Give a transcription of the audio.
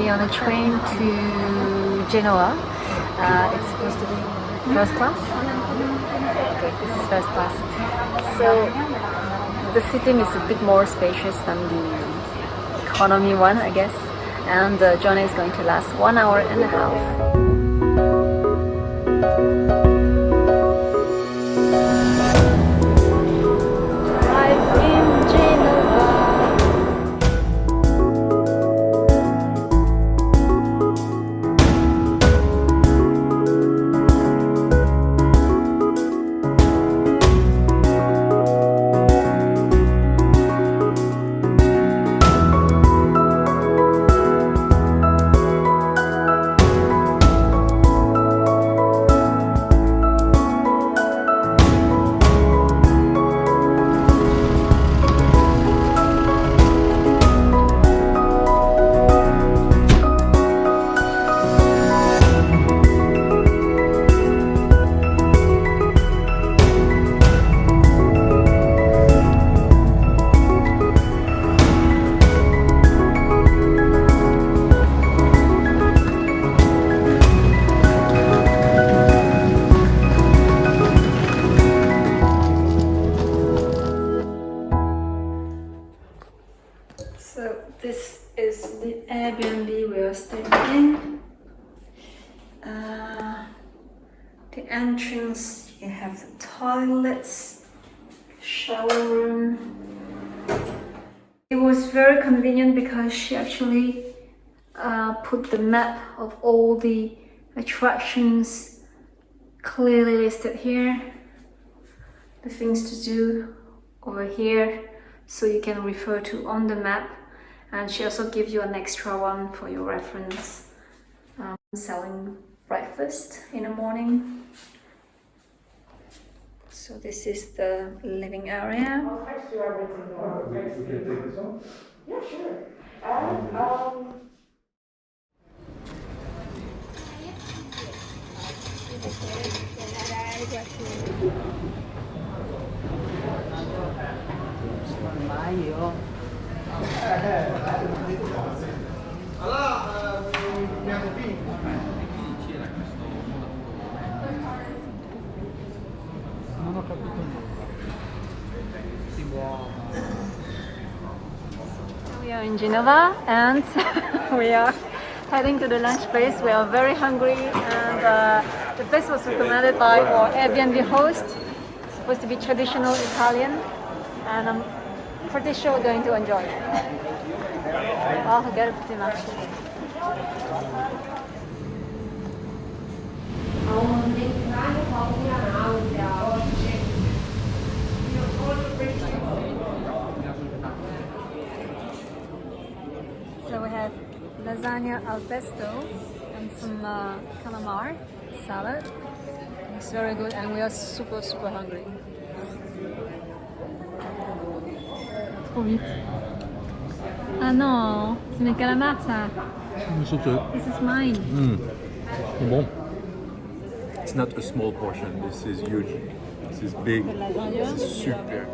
we're on a train to Genoa. It's supposed to be first class. Okay, this is first class. So the seating is a bit more spacious than the economy one, I guess. And the journey is going to last 1 hour and a half. So this is the Airbnb we are staying in. The entrance, you have the toilets, shower room. It was very convenient because she actually put the map of all the attractions clearly listed here. The things to do over here, so you can refer to on the map. And she also gives you an extra one for your reference. Selling breakfast in the morning. So this is the living area. I'll text you everything. We can take this one? Yeah, sure. And We are in Genova and we are heading to the lunch place. We are very hungry and the place was recommended by our Airbnb host. It's supposed to be traditional Italian and I'm pretty sure we're going to enjoy it. I'll forget it pretty much. So we have lasagna al pesto and some calamari salad. It's very good and we are super hungry. Trop vite. Ah non, c'est mes calamars ça. This is mine. Bon. It's not a small portion. This is huge. This is big. This is super.